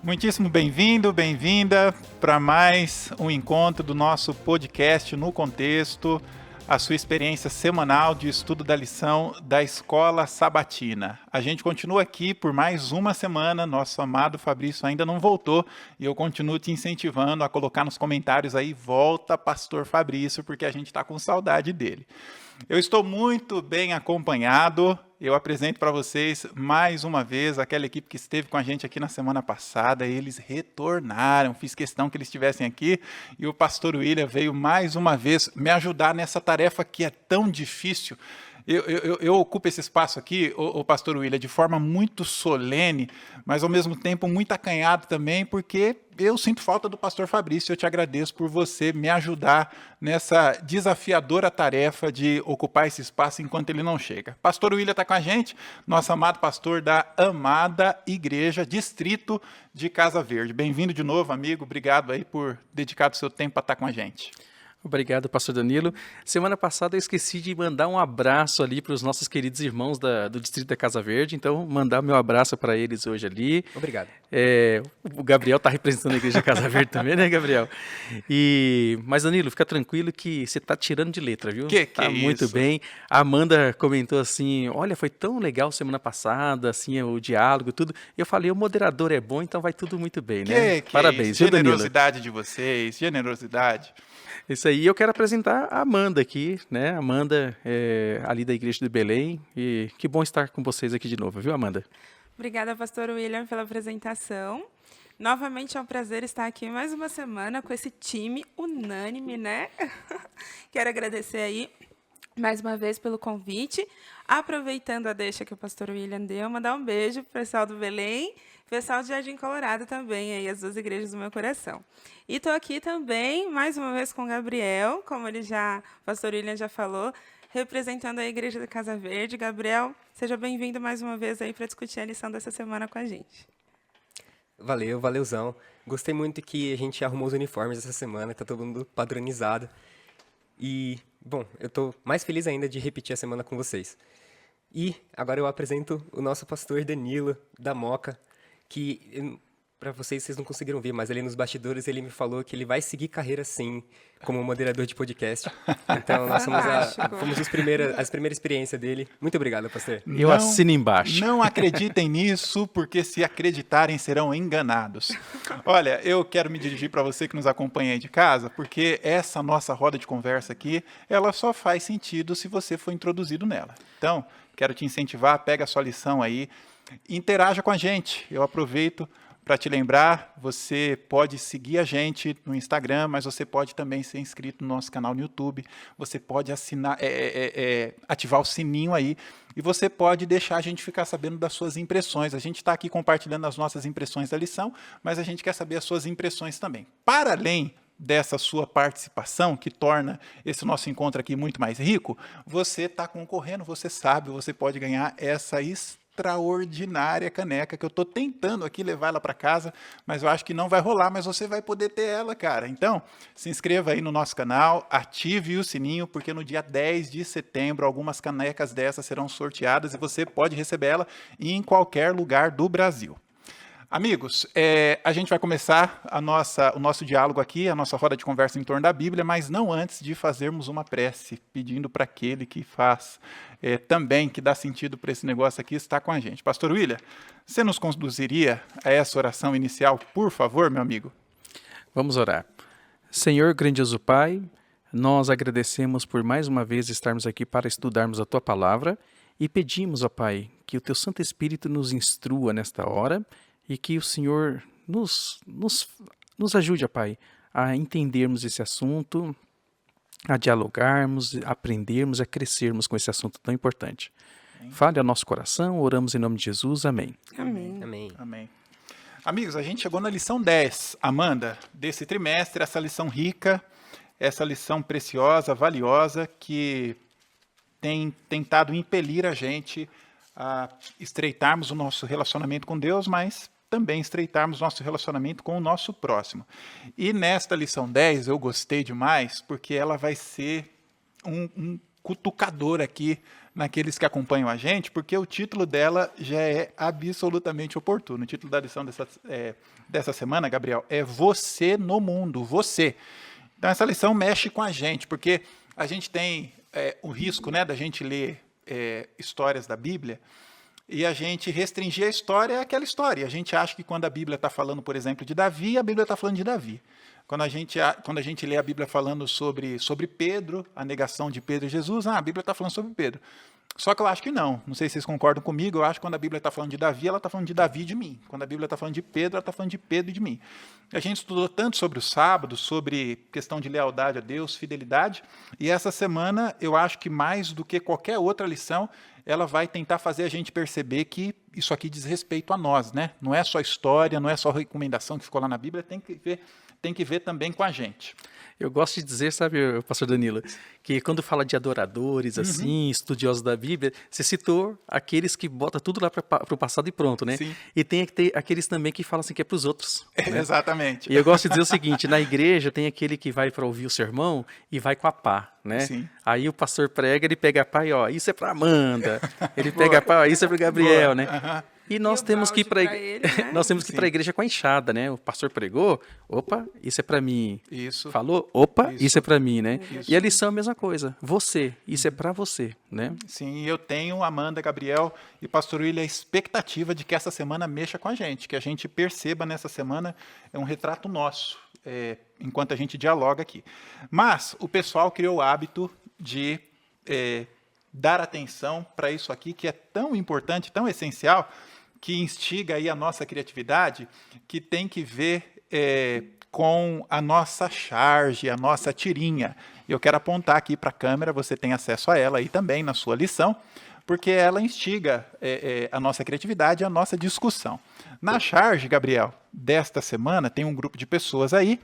Muitíssimo bem-vindo, bem-vinda para mais um encontro do nosso podcast No Contexto, a sua experiência semanal de estudo da lição da Escola Sabatina. A gente continua aqui por mais uma semana, nosso amado Fabrício ainda não voltou e eu continuo te incentivando a colocar nos comentários aí, volta Pastor Fabrício, porque a gente está com saudade dele. Eu estou muito bem acompanhado. Eu apresento para vocês mais uma vez aquela equipe que esteve com a gente aqui na semana passada. Eles retornaram, fiz questão que eles estivessem aqui e o pastor William veio mais uma vez me ajudar nessa tarefa que é tão difícil. Eu ocupo esse espaço aqui, o pastor William, de forma muito solene, mas ao mesmo tempo muito acanhado também, porque eu sinto falta do pastor Fabrício. Eu te agradeço por você me ajudar nessa desafiadora tarefa de ocupar esse espaço enquanto ele não chega. Pastor William está com a gente, nosso amado pastor da amada Igreja Distrito de Casa Verde. Bem-vindo de novo, amigo. Obrigado aí por dedicar o seu tempo para estar com a gente. Obrigado, pastor Danilo. Semana passada eu esqueci de mandar um abraço ali para os nossos queridos irmãos do Distrito da Casa Verde, então mandar meu abraço para eles hoje ali. Obrigado. O Gabriel está representando a Igreja Casa Verde também, né, Gabriel? Mas, Danilo, fica tranquilo que você está tirando de letra, viu? Tá muito bem. A Amanda comentou assim, olha, foi tão legal semana passada, assim, o diálogo, tudo. Eu falei, o moderador é bom, então vai tudo muito bem, né? Parabéns, viu, Danilo? Generosidade de vocês, generosidade. Isso aí, eu quero apresentar a Amanda aqui, né? Amanda é ali da Igreja de Belém, e que bom estar com vocês aqui de novo, viu, Amanda? Obrigada, pastor William, pela apresentação. Novamente é um prazer estar aqui mais uma semana com esse time unânime, né? Quero agradecer aí mais uma vez pelo convite. Aproveitando a deixa que o pastor William deu, mandar um beijo para o pessoal do Belém, pessoal de Jardim Colorado também, aí as duas igrejas do meu coração. E estou aqui também, mais uma vez, com o Gabriel, como o pastor William já falou, representando a Igreja da Casa Verde. Gabriel, seja bem-vindo mais uma vez aí para discutir a lição dessa semana com a gente. Valeuzão. Gostei muito que a gente arrumou os uniformes essa semana, está todo mundo padronizado. E, bom, eu estou mais feliz ainda de repetir a semana com vocês. E agora eu apresento o nosso pastor Danilo, da Moca, que, para vocês não conseguiram ver, mas ali nos bastidores ele me falou que ele vai seguir carreira sim, como moderador de podcast. Então nós fomos as primeiras experiências dele. Muito obrigado, pastor. Eu assino embaixo. Não acreditem nisso, porque se acreditarem serão enganados. Olha, eu quero me dirigir para você que nos acompanha aí de casa, porque essa nossa roda de conversa aqui, ela só faz sentido se você for introduzido nela. Então, quero te incentivar, pega a sua lição aí, interaja com a gente. Eu aproveito para te lembrar, você pode seguir a gente no Instagram, mas você pode também ser inscrito no nosso canal no YouTube. Você pode ativar o sininho aí e você pode deixar a gente ficar sabendo das suas impressões. A gente está aqui compartilhando as nossas impressões da lição, mas a gente quer saber as suas impressões também. Para além dessa sua participação, que torna esse nosso encontro aqui muito mais rico, você está concorrendo, você sabe, você pode ganhar essa extraordinária caneca que eu estou tentando aqui levar ela para casa, mas eu acho que não vai rolar, mas você vai poder ter ela, cara. Então, se inscreva aí no nosso canal, ative o sininho, porque no dia 10 de setembro algumas canecas dessas serão sorteadas e você pode receber ela em qualquer lugar do Brasil. Amigos, a gente vai começar o nosso diálogo aqui, a nossa roda de conversa em torno da Bíblia, mas não antes de fazermos uma prece, pedindo para aquele que faz também, que dá sentido para esse negócio aqui, estar com a gente. Pastor William, você nos conduziria a essa oração inicial, por favor, meu amigo? Vamos orar. Senhor, grandioso Pai, nós agradecemos por mais uma vez estarmos aqui para estudarmos a Tua Palavra e pedimos, ó Pai, que o Teu Santo Espírito nos instrua nesta hora e que o Senhor nos ajude, ó Pai, a entendermos esse assunto, a dialogarmos, a aprendermos, a crescermos com esse assunto tão importante. Amém. Fale ao nosso coração, oramos em nome de Jesus, amém. Amém. Amém. Amém. Amigos, a gente chegou na lição 10, Amanda, desse trimestre, essa lição rica, essa lição preciosa, valiosa, que tem tentado impelir a gente a estreitarmos o nosso relacionamento com Deus, mas também estreitarmos nosso relacionamento com o nosso próximo. E nesta lição 10 eu gostei demais, porque ela vai ser cutucador aqui naqueles que acompanham a gente, porque o título dela já é absolutamente oportuno. O título da lição dessa semana, Gabriel, é Você no Mundo, Você. Então, essa lição mexe com a gente, porque a gente tem o risco, né, da gente ler histórias da Bíblia e a gente restringir a história àquela história. A gente acha que quando a Bíblia está falando, por exemplo, de Davi, a Bíblia está falando de Davi. Quando a gente lê a Bíblia falando sobre Pedro, a negação de Pedro e Jesus, a Bíblia está falando sobre Pedro. Só que eu acho que não. Não sei se vocês concordam comigo. Eu acho que quando a Bíblia está falando de Davi, ela está falando de Davi e de mim. Quando a Bíblia está falando de Pedro, ela está falando de Pedro e de mim. A gente estudou tanto sobre o sábado, sobre questão de lealdade a Deus, fidelidade. E essa semana, eu acho que mais do que qualquer outra lição, ela vai tentar fazer a gente perceber que isso aqui diz respeito a nós, né? Não é só história, não é só recomendação que ficou lá na Bíblia, tem que ver também com a gente. Eu gosto de dizer, sabe, pastor Danilo, que quando fala de adoradores, assim, estudiosos da Bíblia, você citou aqueles que botam tudo lá para o passado e pronto, né? Sim. E tem aqueles também que falam assim que é para os outros. Né? Exatamente. E eu gosto de dizer o seguinte, na igreja tem aquele que vai para ouvir o sermão e vai com a pá, né? Sim. Aí o pastor prega, ele pega a pá e, ó, isso é para Amanda. Ele pega a pá, ó, isso é para Gabriel, né? E nós temos que ir para né? nós temos que ir para a igreja com a enxada, né? O pastor pregou, opa, isso é para mim. Isso. Falou, opa, Isso. isso é para mim, né? Isso. E a lição é a mesma coisa. Você, isso é para você, né? Sim, eu tenho, Amanda, Gabriel e pastor William, a expectativa de que essa semana mexa com a gente, que a gente perceba nessa semana um retrato nosso, enquanto a gente dialoga aqui. Mas o pessoal criou o hábito de dar atenção para isso aqui, que é tão importante, tão essencial, que instiga aí a nossa criatividade, que tem que ver com a nossa charge, a nossa tirinha. Eu quero apontar aqui para a câmera, você tem acesso a ela aí também na sua lição, porque ela instiga a nossa criatividade e a nossa discussão. Na charge, Gabriel, desta semana, tem um grupo de pessoas aí,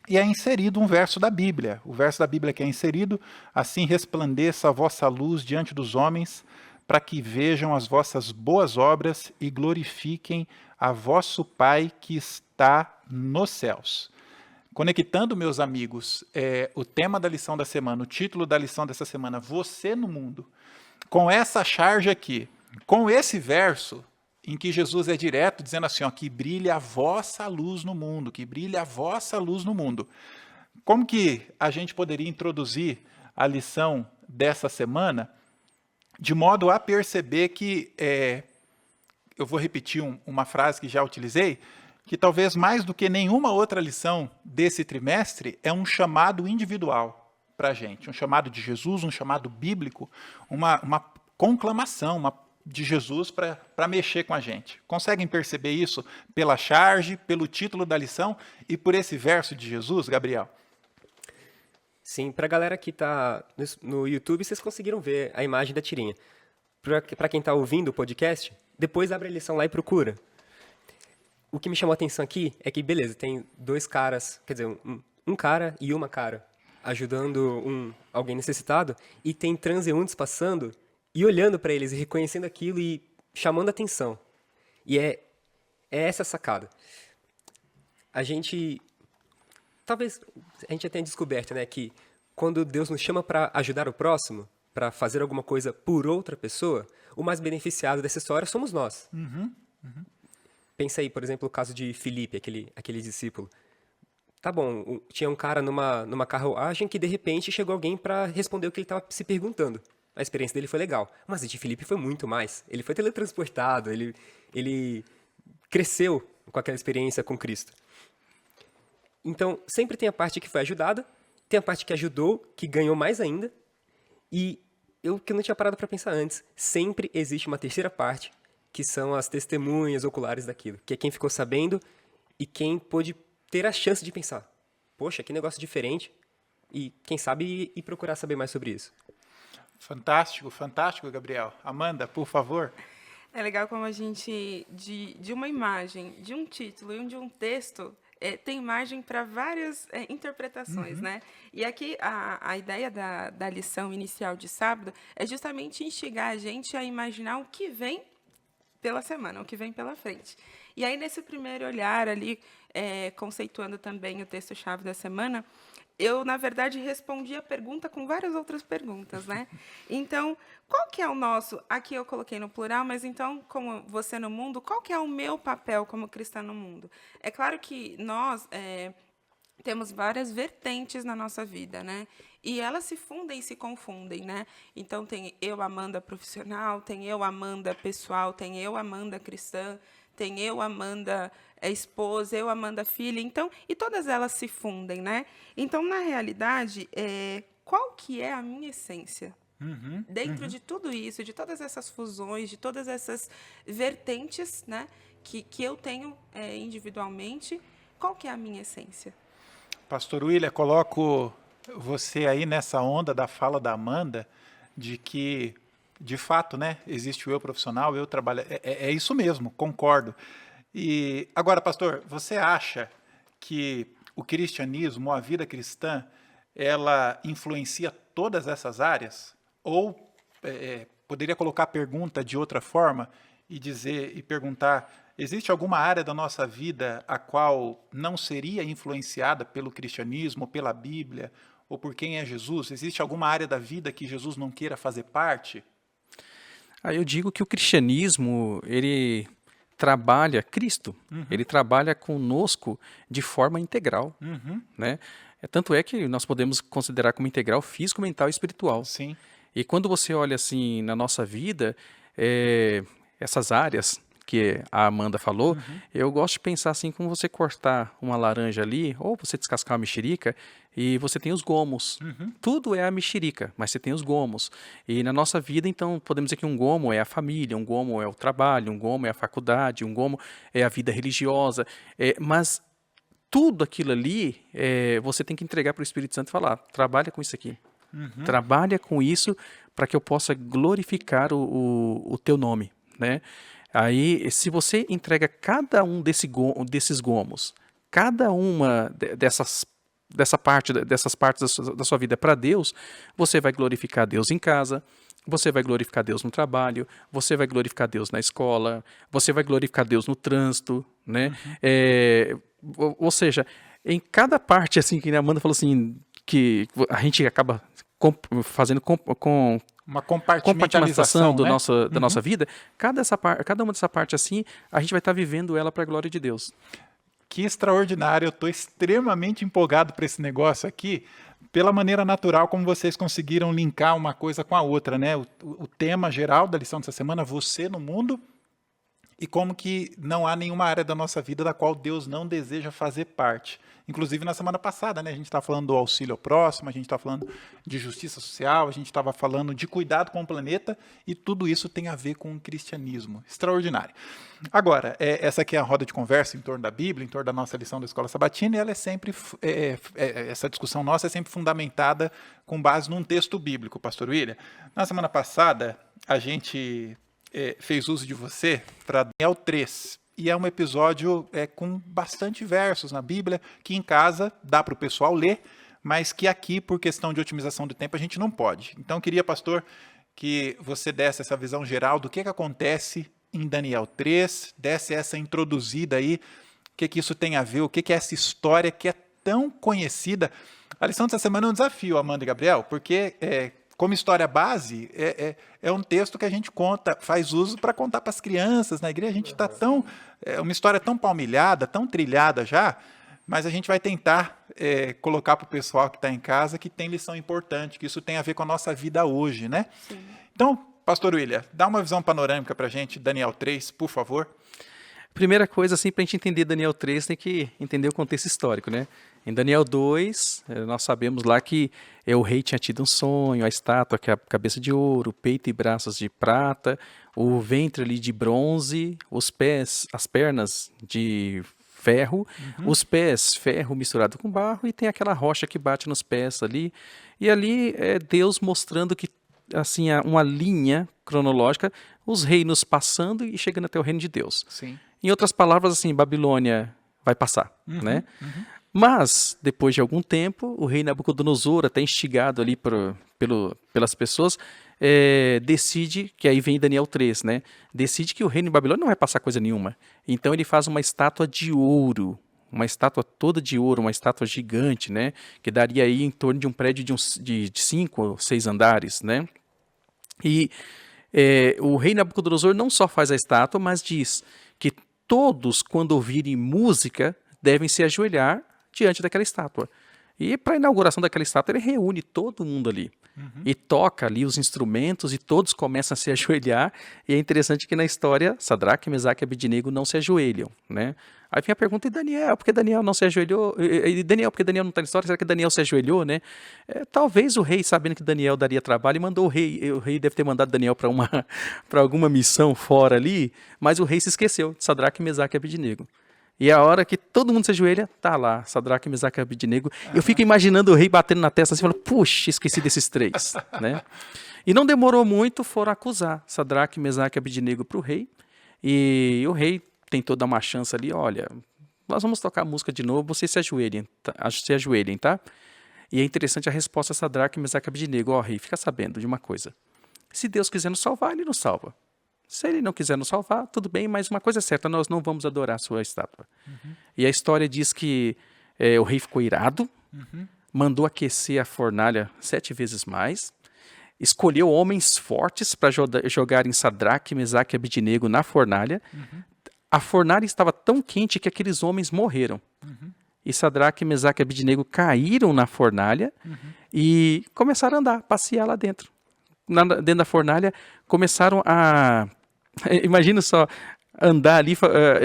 e é inserido um verso da Bíblia. O verso da Bíblia que é inserido, assim resplandeça a vossa luz diante dos homens, para que vejam as vossas boas obras e glorifiquem a vosso Pai que está nos céus. Conectando, meus amigos, o tema da lição da semana, o título da lição dessa semana, Você no Mundo, com essa charge aqui, com esse verso em que Jesus é direto, dizendo assim, ó, que brilha a vossa luz no mundo, que brilha a vossa luz no mundo. Como que a gente poderia introduzir a lição dessa semana de modo a perceber que, eu vou repetir uma frase que já utilizei, que talvez mais do que nenhuma outra lição desse trimestre é um chamado individual para a gente, um chamado de Jesus, um chamado bíblico, uma conclamação de Jesus para mexer com a gente. Conseguem perceber isso pela charge, pelo título da lição e por esse verso de Jesus, Gabriel? Sim, para a galera que está no YouTube, vocês conseguiram ver a imagem da tirinha. Para quem está ouvindo o podcast, depois abre a lição lá e procura. O que me chamou a atenção aqui é que, beleza, tem dois caras, quer dizer, um cara e uma cara ajudando alguém necessitado, e tem transeuntes passando e olhando para eles e reconhecendo aquilo e chamando a atenção. E é essa a sacada. Talvez a gente já tenha descoberto, né, que quando Deus nos chama para ajudar o próximo, para fazer alguma coisa por outra pessoa, o mais beneficiado dessa história somos nós. Pensa aí, por exemplo, o caso de Filipe, aquele discípulo. Tá bom, tinha um cara numa carruagem que de repente chegou alguém para responder o que ele estava se perguntando. A experiência dele foi legal, mas a de Filipe foi muito mais. Ele foi teletransportado, ele cresceu com aquela experiência com Cristo. Então, sempre tem a parte que foi ajudada, tem a parte que ajudou, que ganhou mais ainda, e que eu não tinha parado para pensar antes, sempre existe uma terceira parte, que são as testemunhas oculares daquilo, que é quem ficou sabendo e quem pôde ter a chance de pensar, poxa, que negócio diferente, e quem sabe ir procurar saber mais sobre isso. Fantástico, fantástico, Gabriel. Amanda, por favor. É legal como a gente, de uma imagem, de um título e de um texto, tem margem para várias interpretações, né? E aqui a ideia da lição inicial de sábado é justamente instigar a gente a imaginar o que vem pela semana, o que vem pela frente. E aí, nesse primeiro olhar ali, conceituando também o texto-chave da semana, eu, na verdade, respondi a pergunta com várias outras perguntas, né? Então, qual que é o nosso... Aqui eu coloquei no plural, mas então, como você no mundo, qual que é o meu papel como cristã no mundo? É claro que nós temos várias vertentes na nossa vida, né? E elas se fundem e se confundem, né? Então, tem eu, Amanda, profissional, tem eu, Amanda, pessoal, tem eu, Amanda, cristã, tem eu, Amanda, esposa, eu, Amanda, filha. Então, e todas elas se fundem, né? Então, na realidade, qual que é a minha essência? Dentro de tudo isso, de todas essas fusões, de todas essas vertentes, né, que eu tenho individualmente, qual que é a minha essência? Pastor William, coloco você aí nessa onda da fala da Amanda, de que, de fato, né, existe o eu profissional, eu trabalho. É isso mesmo, concordo. E agora, pastor, você acha que o cristianismo, a vida cristã, ela influencia todas essas áreas? Ou poderia colocar a pergunta de outra forma e dizer e perguntar: existe alguma área da nossa vida a qual não seria influenciada pelo cristianismo, pela Bíblia, ou por quem é Jesus? Existe alguma área da vida que Jesus não queira fazer parte? Eu digo que o cristianismo, ele trabalha Cristo, ele trabalha conosco de forma integral, né? Tanto é que nós podemos considerar como integral físico, mental e espiritual. Sim. E quando você olha assim na nossa vida, essas áreas que a Amanda falou, eu gosto de pensar assim, como você cortar uma laranja ali, ou você descascar uma mexerica, e você tem os gomos. Tudo é a mexerica, mas você tem os gomos. E na nossa vida, então, podemos dizer que um gomo é a família, um gomo é o trabalho, um gomo é a faculdade, um gomo é a vida religiosa, mas tudo aquilo ali, você tem que entregar para o Espírito Santo e falar: trabalha com isso aqui. Trabalha com isso para que eu possa glorificar o teu nome, né? Aí, se você entrega cada um desses gomos, cada uma dessas partes da sua vida para Deus, você vai glorificar Deus em casa, você vai glorificar Deus no trabalho, você vai glorificar Deus na escola, você vai glorificar Deus no trânsito, né? Ou seja, em cada parte, assim, que a Amanda falou assim, que a gente acaba fazendo Uma compartimentação compartimentação, né? da nossa vida, cada uma dessa parte assim, a gente vai estar vivendo ela para a glória de Deus. Que extraordinário, eu estou extremamente empolgado para esse negócio aqui, pela maneira natural como vocês conseguiram linkar uma coisa com a outra, né? O tema geral da lição dessa semana, você no mundo, e como que não há nenhuma área da nossa vida da qual Deus não deseja fazer parte. Inclusive, na semana passada, né, a gente estava falando do auxílio ao próximo, a gente estava falando de justiça social, a gente estava falando de cuidado com o planeta, e tudo isso tem a ver com o cristianismo. Extraordinário. Agora, essa aqui é a roda de conversa em torno da Bíblia, em torno da nossa lição da Escola Sabatina, e ela é sempre, essa discussão nossa é sempre fundamentada com base num texto bíblico, pastor William. Na semana passada, a gente fez uso de você para Daniel 3. E é um episódio com bastante versos na Bíblia, que em casa dá para o pessoal ler, mas que aqui, por questão de otimização do tempo, a gente não pode. Então, eu queria, pastor, que você desse essa visão geral do que acontece em Daniel 3, desse essa introduzida aí, o que isso tem a ver, o que é essa história que é tão conhecida. A lição dessa semana é um desafio, Amanda e Gabriel, porque como história base, é um texto que a gente faz uso para contar para as crianças. Na igreja a gente está uma história tão palmilhada, tão trilhada já, mas a gente vai tentar colocar para o pessoal que está em casa que tem lição importante, que isso tem a ver com a nossa vida hoje, né? Sim. Então, pastor William, dá uma visão panorâmica para a gente, Daniel 3, por favor. Primeira coisa, assim, para a gente entender Daniel 3, tem que entender o contexto histórico, né? Em Daniel 2, nós sabemos lá que o rei tinha tido um sonho, a estátua que é a cabeça de ouro, peito e braços de prata, o ventre ali de bronze, os pés, as pernas de ferro, os pés ferro misturado com barro, e tem aquela rocha que bate nos pés ali. E ali é Deus mostrando que, assim, uma linha cronológica, os reinos passando e chegando até o reino de Deus. Sim. Em outras palavras, assim, Babilônia vai passar, né? Mas, depois de algum tempo, o rei Nabucodonosor, até instigado ali pelas pessoas, decide, que aí vem Daniel 3, né? Decide que o reino de Babilônia não vai passar coisa nenhuma. Então ele faz uma estátua de ouro, uma estátua toda de ouro, uma estátua gigante, né? Que daria aí em torno de um prédio de 5 ou 6 andares, né? E o rei Nabucodonosor não só faz a estátua, mas diz que todos, quando ouvirem música, devem se ajoelhar diante daquela estátua. E para a inauguração daquela estátua, ele reúne todo mundo ali. E toca ali os instrumentos e todos começam a se ajoelhar. E é interessante que na história, Sadraque, Mesaque e Abednego não se ajoelham, né? Aí vem a pergunta, e Daniel, por que Daniel não se ajoelhou? E Daniel, por que Daniel não está na história? Será que Daniel se ajoelhou, né? Talvez o rei, sabendo que Daniel daria trabalho, mandou o rei deve ter mandado Daniel para alguma missão fora ali, mas o rei se esqueceu de Sadraque, Mesaque e Abednego. E a hora que todo mundo se ajoelha, tá lá, Sadraque, Mesaque e Abednego. Eu fico imaginando o rei batendo na testa assim, falando, puxa, esqueci desses 3, né? E não demorou muito, foram acusar Sadraque, Mesaque e Abednego para o rei. E o rei tentou dar uma chance ali, olha, nós vamos tocar a música de novo, vocês se ajoelhem, tá? E é interessante a resposta de Sadraque, Mesaque e Abednego. Rei, fica sabendo de uma coisa. Se Deus quiser nos salvar, ele nos salva. Se ele não quiser nos salvar, tudo bem, mas uma coisa é certa, nós não vamos adorar a sua estátua. E a história diz que o rei ficou irado, mandou aquecer a fornalha 7 vezes mais, escolheu homens fortes para jogarem Sadraque, Mesaque e Abednego na fornalha. A fornalha estava tão quente que aqueles homens morreram. E Sadraque, Mesaque e Abednego caíram na fornalha e começaram a andar, passear lá dentro. Dentro da fornalha, começaram a... Imagina só, andar ali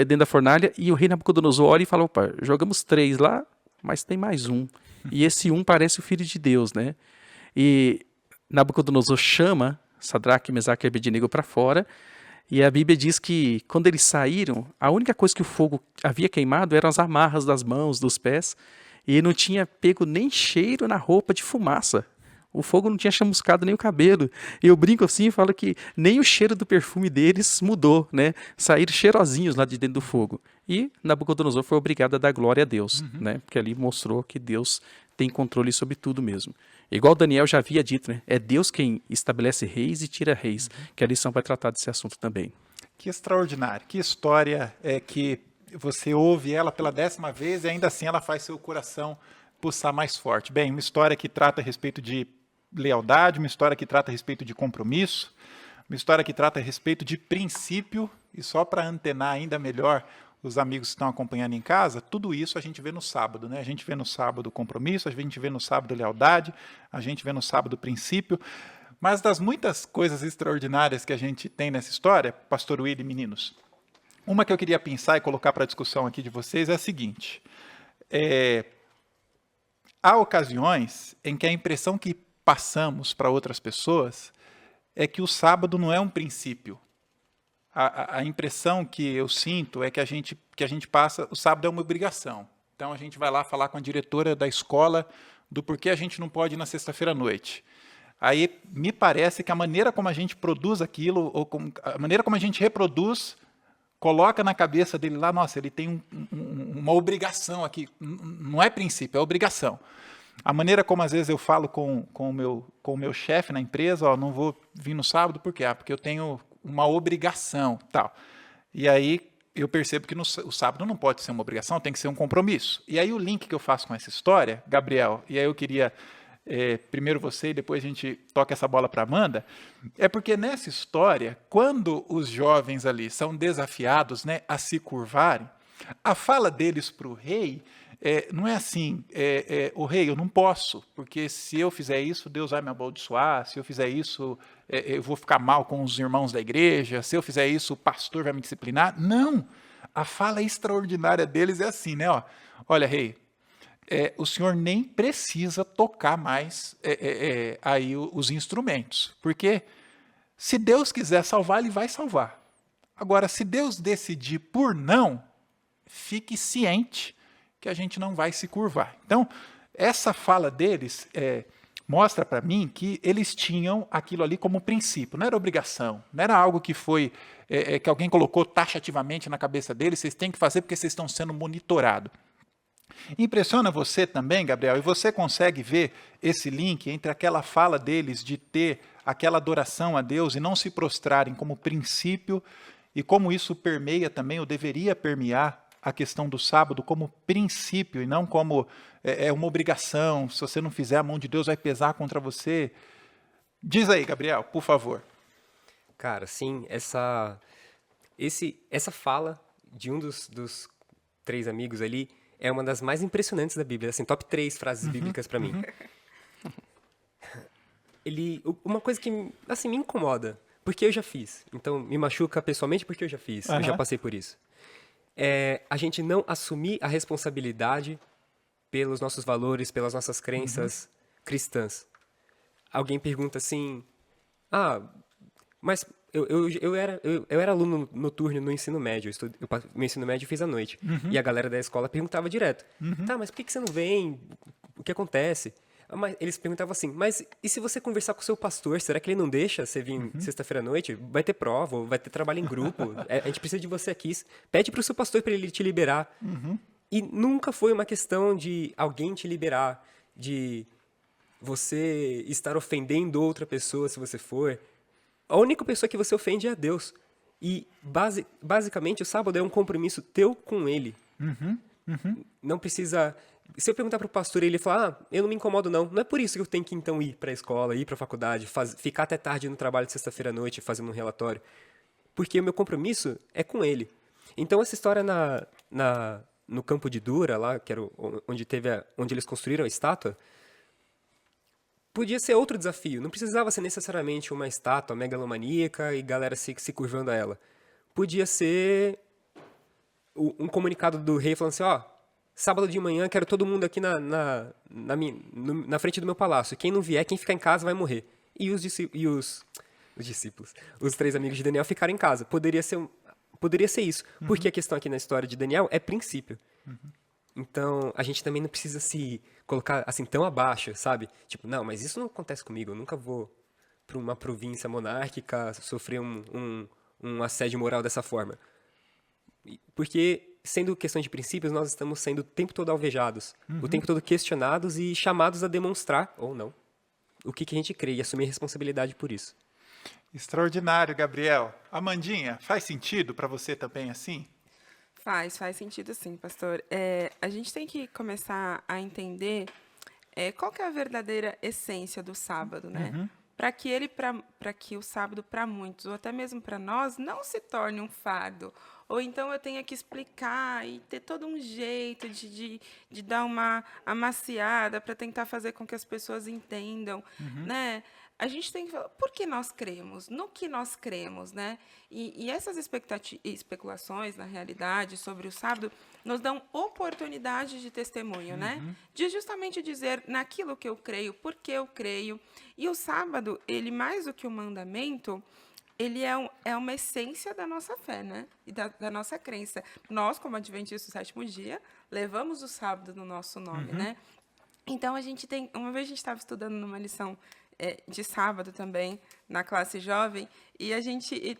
dentro da fornalha e o rei Nabucodonosor olha e fala, opa, jogamos 3 lá, mas tem mais um. E esse um parece o filho de Deus, né? E Nabucodonosor chama Sadraque, Mesaque e Abednego para fora. E a Bíblia diz que quando eles saíram, a única coisa que o fogo havia queimado eram as amarras das mãos, dos pés. E não tinha pego nem cheiro na roupa de fumaça. O fogo não tinha chamuscado nem o cabelo. Eu brinco assim e falo que nem o cheiro do perfume deles mudou, né? Saíram cheirosinhos lá de dentro do fogo. E Nabucodonosor foi obrigado a dar glória a Deus, né? Porque ali mostrou que Deus tem controle sobre tudo mesmo. Igual Daniel já havia dito, né? É Deus quem estabelece reis e tira reis. Que a lição vai tratar desse assunto também. Que extraordinário. Que história que você ouve ela pela 10ª vez e ainda assim ela faz seu coração pulsar mais forte. Bem, uma história que trata a respeito de lealdade, uma história que trata a respeito de compromisso, uma história que trata a respeito de princípio, e só para antenar ainda melhor os amigos que estão acompanhando em casa, tudo isso a gente vê no sábado, né? A gente vê no sábado compromisso, a gente vê no sábado lealdade, a gente vê no sábado princípio, mas das muitas coisas extraordinárias que a gente tem nessa história, Pastor Willy e meninos, uma que eu queria pensar e colocar para a discussão aqui de vocês é a seguinte, há ocasiões em que a impressão que passamos para outras pessoas é que o sábado não é um princípio. A impressão que eu sinto é que a gente passa, o sábado é uma obrigação. Então a gente vai lá falar com a diretora da escola do porquê a gente não pode ir na sexta-feira à noite. Aí me parece que a maneira como a gente produz aquilo, ou a maneira como a gente reproduz, coloca na cabeça dele lá, nossa, ele tem uma obrigação aqui. Não é princípio, é obrigação. A maneira como às vezes eu falo com o meu chefe na empresa, não vou vir no sábado, por quê? Porque eu tenho uma obrigação, tal. E aí eu percebo que o sábado não pode ser uma obrigação, tem que ser um compromisso. E aí o link que eu faço com essa história, Gabriel, e aí eu queria primeiro você e depois a gente toca essa bola para Amanda, é porque nessa história, quando os jovens ali são desafiados, né, a se curvarem, a fala deles para o rei não é assim, o rei, eu não posso, porque se eu fizer isso, Deus vai me amaldiçoar, se eu fizer isso, eu vou ficar mal com os irmãos da igreja, se eu fizer isso, o pastor vai me disciplinar. Não, a fala extraordinária deles é assim, né? Olha, rei, o senhor nem precisa tocar mais aí os instrumentos, porque se Deus quiser salvar, ele vai salvar. Agora, se Deus decidir por não, fique ciente que a gente não vai se curvar. Então, essa fala deles mostra para mim que eles tinham aquilo ali como princípio, não era obrigação, não era algo que foi que alguém colocou taxativamente na cabeça deles, vocês têm que fazer porque vocês estão sendo monitorados. Impressiona você também, Gabriel? E você consegue ver esse link entre aquela fala deles de ter aquela adoração a Deus e não se prostrarem como princípio e como isso permeia também, ou deveria permear, a questão do sábado como princípio e não como uma obrigação. Se você não fizer, a mão de Deus vai pesar contra você. Diz aí, Gabriel, por favor. Cara, sim, essa fala de um dos três amigos ali é uma das mais impressionantes da Bíblia, assim, top 3 frases bíblicas pra mim. Uma coisa que, assim, me incomoda, porque eu já fiz. Então, me machuca pessoalmente porque eu já fiz, eu já passei por isso. É a gente não assumir a responsabilidade pelos nossos valores, pelas nossas crenças cristãs. Alguém pergunta assim, mas eu era aluno noturno no ensino médio, meu ensino médio eu fiz à noite, e a galera da escola perguntava direto, tá, mas por que você não vem? O que acontece? Mas eles perguntavam assim, mas e se você conversar com o seu pastor, será que ele não deixa você vir sexta-feira à noite? Vai ter prova, ou vai ter trabalho em grupo, a gente precisa de você aqui. Pede para o seu pastor para ele te liberar. E nunca foi uma questão de alguém te liberar, de você estar ofendendo outra pessoa se você for. A única pessoa que você ofende é a Deus. E basicamente o sábado é um compromisso teu com ele. Não precisa... Se eu perguntar para o pastor e ele falar, eu não me incomodo não é por isso que eu tenho que então ir para a escola, ir para a faculdade, ficar até tarde no trabalho de sexta-feira à noite fazendo um relatório, porque o meu compromisso é com ele. Então essa história no campo de Dura, lá, que era onde eles construíram a estátua, podia ser outro desafio, não precisava ser necessariamente uma estátua megalomaníaca e galera se curvando a ela. Podia ser um comunicado do rei falando assim, sábado de manhã, quero todo mundo aqui na frente do meu palácio. Quem não vier, quem ficar em casa vai morrer. E os discípulos, os 3 amigos de Daniel ficaram em casa. Poderia ser isso. Porque a questão aqui na história de Daniel é princípio. Então, a gente também não precisa se colocar assim tão abaixo, sabe? Tipo, não, mas isso não acontece comigo. Eu nunca vou para uma província monárquica sofrer um assédio moral dessa forma. Porque, sendo questão de princípios, nós estamos sendo o tempo todo alvejados, o tempo todo questionados e chamados a demonstrar, ou não, o que a gente crê e assumir responsabilidade por isso. Extraordinário, Gabriel. Amandinha, faz sentido para você também assim? Faz sentido sim, pastor. A gente tem que começar a entender qual que é a verdadeira essência do sábado, né? Para que o sábado para muitos, ou até mesmo para nós, não se torne um fardo. Ou então eu tenha que explicar e ter todo um jeito de dar uma amaciada para tentar fazer com que as pessoas entendam, né? A gente tem que falar por que nós cremos, no que nós cremos, né? E essas especulações, na realidade, sobre o sábado, nos dão oportunidade de testemunho, né? De justamente dizer naquilo que eu creio, por que eu creio. E o sábado, ele mais do que um mandamento, ele é uma essência da nossa fé, né? E da nossa crença. Nós, como adventistas do 7º dia, levamos o sábado no nosso nome, né? Então, uma vez a gente estava estudando numa lição de sábado também, na classe jovem, e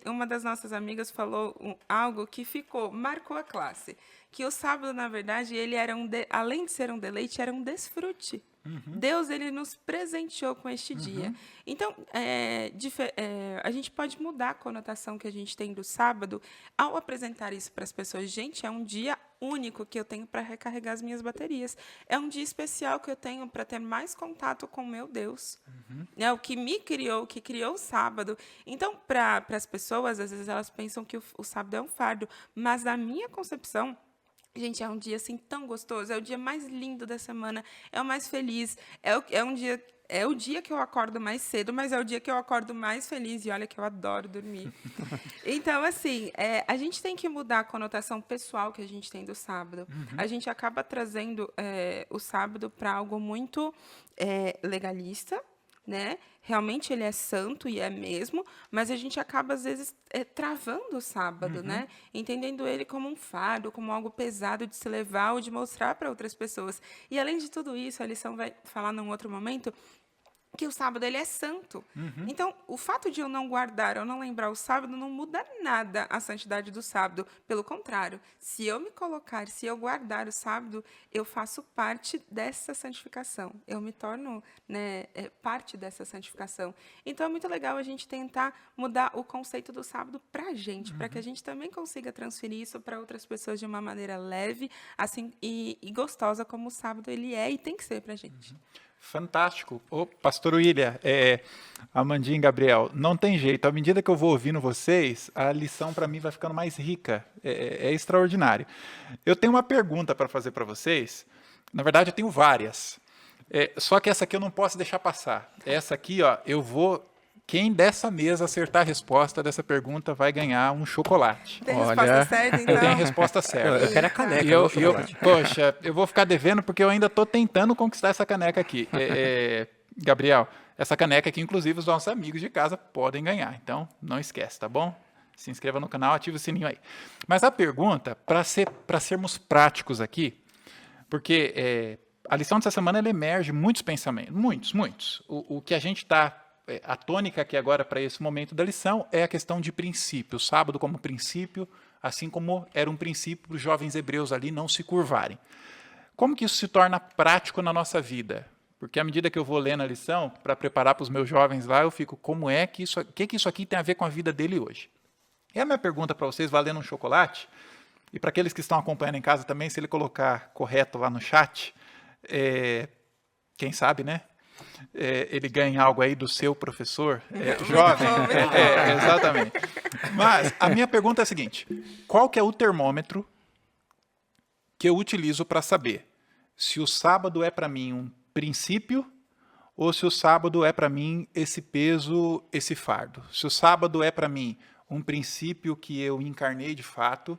uma das nossas amigas falou algo que marcou a classe, que o sábado, na verdade, ele era além de ser um deleite, era um desfrute. Deus, ele nos presenteou com este dia. Então, a gente pode mudar a conotação que a gente tem do sábado ao apresentar isso para as pessoas. Gente, é um dia único que eu tenho para recarregar as minhas baterias. É um dia especial que eu tenho para ter mais contato com o meu Deus. É o que me criou, que criou o sábado. Então, para as pessoas, às vezes elas pensam que o sábado é um fardo, mas na minha concepção, gente, é um dia assim tão gostoso, é o dia mais lindo da semana, é o mais feliz, é o dia que eu acordo mais cedo, mas é o dia que eu acordo mais feliz, e olha que eu adoro dormir. Então, assim, a gente tem que mudar a conotação pessoal que a gente tem do sábado. A gente acaba trazendo o sábado para algo muito legalista, né? Realmente ele é santo e é mesmo, mas a gente acaba, às vezes, travando o sábado, né? Entendendo ele como um fardo, como algo pesado de se levar ou de mostrar para outras pessoas. E, além de tudo isso, a lição vai falar num outro momento, que o sábado ele é santo. Então, o fato de eu não guardar ou não lembrar o sábado não muda nada a santidade do sábado. Pelo contrário, se eu me colocar, se eu guardar o sábado, eu faço parte dessa santificação. Eu me torno, né, parte dessa santificação. Então, é muito legal a gente tentar mudar o conceito do sábado para a gente, para que a gente também consiga transferir isso para outras pessoas de uma maneira leve, assim, e gostosa, como o sábado ele é e tem que ser para a gente. Fantástico. Ô, pastor William, Amandinha e Gabriel, não tem jeito. À medida que eu vou ouvindo vocês, a lição para mim vai ficando mais rica. É extraordinário. Eu tenho uma pergunta para fazer para vocês. Na verdade, eu tenho várias. Só que essa aqui eu não posso deixar passar. Essa aqui, ó, quem dessa mesa acertar a resposta dessa pergunta vai ganhar um chocolate. Tem resposta certa, então? Tem a resposta certa. Eu quero a caneca. Poxa, eu vou ficar devendo porque eu ainda estou tentando conquistar essa caneca aqui. Gabriel, essa caneca aqui, inclusive, os nossos amigos de casa podem ganhar. Então, não esquece, tá bom? Se inscreva no canal, ative o sininho aí. Mas a pergunta, para sermos práticos aqui, porque a lição dessa semana ela emerge muitos pensamentos, muitos. O que a gente está... A tônica aqui agora para esse momento da lição é a questão de princípio. O sábado como princípio, assim como era um princípio para os jovens hebreus ali não se curvarem. Como que isso se torna prático na nossa vida? Porque à medida que eu vou lendo a lição, para preparar para os meus jovens lá, eu fico, que isso aqui tem a ver com a vida dele hoje? E a minha pergunta para vocês, valendo um chocolate, e para aqueles que estão acompanhando em casa também, se ele colocar correto lá no chat, quem sabe, né? Ele ganha algo aí do seu professor jovem. Exatamente. Mas a minha pergunta é a seguinte: qual que é o termômetro que eu utilizo para saber se o sábado é para mim um princípio ou se o sábado é para mim esse peso, esse fardo? Se o sábado é para mim um princípio que eu encarnei de fato,